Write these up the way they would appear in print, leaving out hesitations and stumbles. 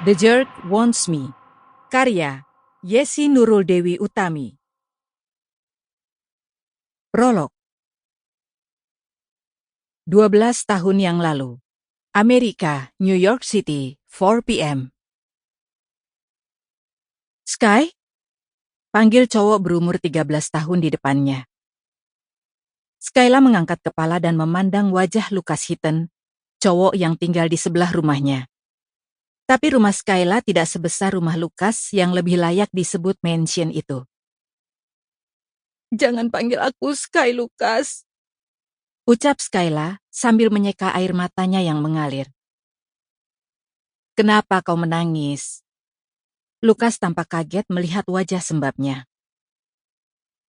The Jerk Wants Me. Karya Yesi Nurul Dewi Utami. Prolog. 12 tahun yang lalu. Amerika, New York City, 4 p.m. Sky? Panggil cowok berumur 13 tahun di depannya. Skyla mengangkat kepala dan memandang wajah Lucas Hitton, cowok yang tinggal di sebelah rumahnya. Tapi rumah Skyla tidak sebesar rumah Lucas yang lebih layak disebut mansion itu. "Jangan panggil aku Sky, Lucas," ucap Skyla sambil menyeka air matanya yang mengalir. "Kenapa kau menangis?" Lucas tampak kaget melihat wajah sembabnya.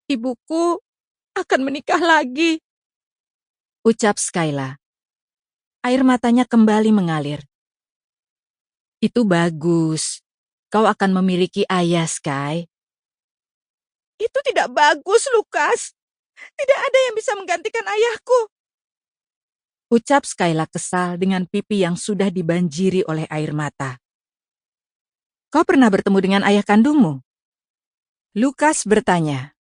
"Ibuku akan menikah lagi," ucap Skyla. Air matanya kembali mengalir. "Itu bagus. Kau akan memiliki ayah, Sky." "Itu tidak bagus, Lucas. Tidak ada yang bisa menggantikan ayahku," ucap Skyla kesal dengan pipi yang sudah dibanjiri oleh air mata. "Kau pernah bertemu dengan ayah kandungmu?" Lucas bertanya.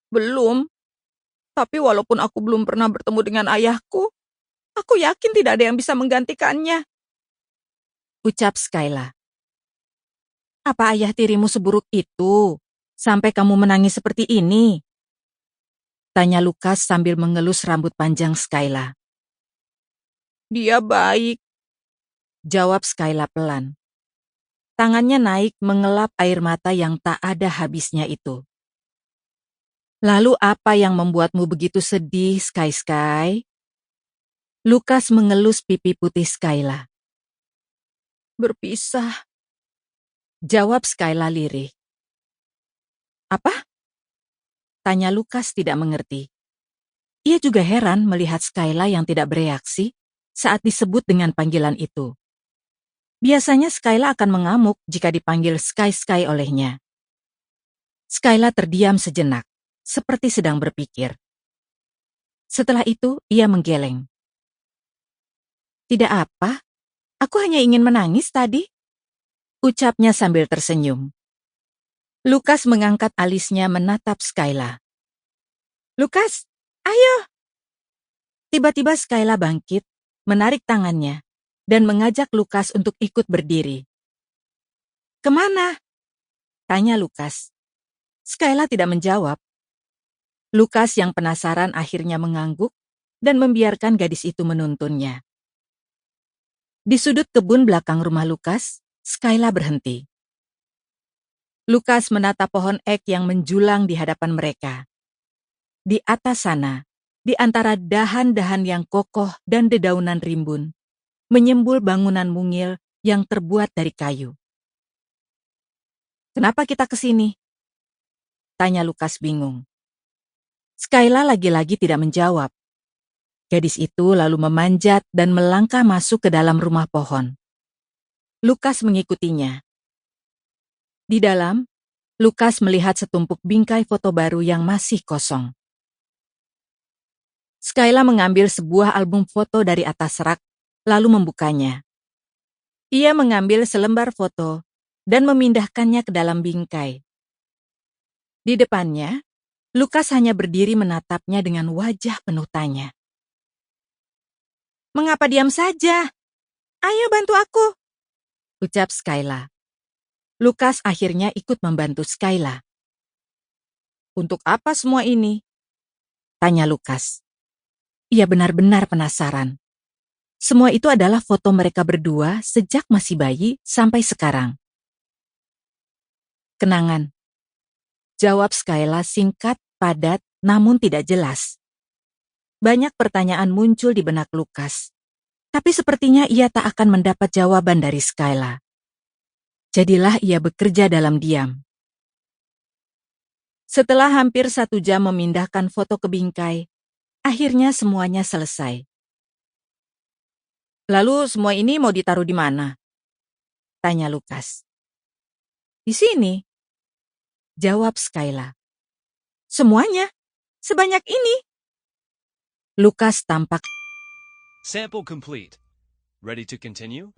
"Belum. Tapi walaupun aku belum pernah bertemu dengan ayahku, aku yakin tidak ada yang bisa menggantikannya," ucap Skyla. "Apa ayah tirimu seburuk itu, sampai kamu menangis seperti ini?" tanya Lucas sambil mengelus rambut panjang Skyla. "Dia baik," jawab Skyla pelan. Tangannya naik mengelap air mata yang tak ada habisnya itu. "Lalu apa yang membuatmu begitu sedih, Sky? Lucas mengelus pipi putih Skyla. "Berpisah," jawab Skyla lirih. "Apa?" tanya Lucas tidak mengerti. Ia juga heran melihat Skyla yang tidak bereaksi saat disebut dengan panggilan itu. Biasanya Skyla akan mengamuk jika dipanggil Sky olehnya. Skyla terdiam sejenak, seperti sedang berpikir. Setelah itu, ia menggeleng. "Tidak apa, aku hanya ingin menangis tadi," ucapnya sambil tersenyum. Lucas mengangkat alisnya menatap Skyla. "Lucas, ayo!" Tiba-tiba Skyla bangkit, menarik tangannya, dan mengajak Lucas untuk ikut berdiri. "Kemana?" tanya Lucas. Skyla tidak menjawab. Lucas yang penasaran akhirnya mengangguk dan membiarkan gadis itu menuntunnya. Di sudut kebun belakang rumah Lucas, Skyla berhenti. Lucas menatap pohon ek yang menjulang di hadapan mereka. Di atas sana, di antara dahan-dahan yang kokoh dan dedaunan rimbun, menyembul bangunan mungil yang terbuat dari kayu. "Kenapa kita ke sini?" tanya Lucas bingung. Skyla lagi-lagi tidak menjawab. Gadis itu lalu memanjat dan melangkah masuk ke dalam rumah pohon. Lucas mengikutinya. Di dalam, Lucas melihat setumpuk bingkai foto baru yang masih kosong. Skyla mengambil sebuah album foto dari atas rak, lalu membukanya. Ia mengambil selembar foto dan memindahkannya ke dalam bingkai. Di depannya, Lucas hanya berdiri menatapnya dengan wajah penuh tanya. "Mengapa diam saja? Ayo bantu aku," ucap Skyla. Lucas akhirnya ikut membantu Skyla. "Untuk apa semua ini?" tanya Lucas. Ia benar-benar penasaran. Semua itu adalah foto mereka berdua sejak masih bayi sampai sekarang. "Kenangan," jawab Skyla singkat, padat, namun tidak jelas. Banyak pertanyaan muncul di benak Lucas, tapi sepertinya ia tak akan mendapat jawaban dari Skyla. Jadilah ia bekerja dalam diam. Setelah hampir 1 jam memindahkan foto ke bingkai, akhirnya semuanya selesai. "Lalu semua ini mau ditaruh di mana?" tanya Lucas. "Di sini," jawab Skyla. "Semuanya? Sebanyak ini?" Lucas tampak Sample complete. Ready to continue?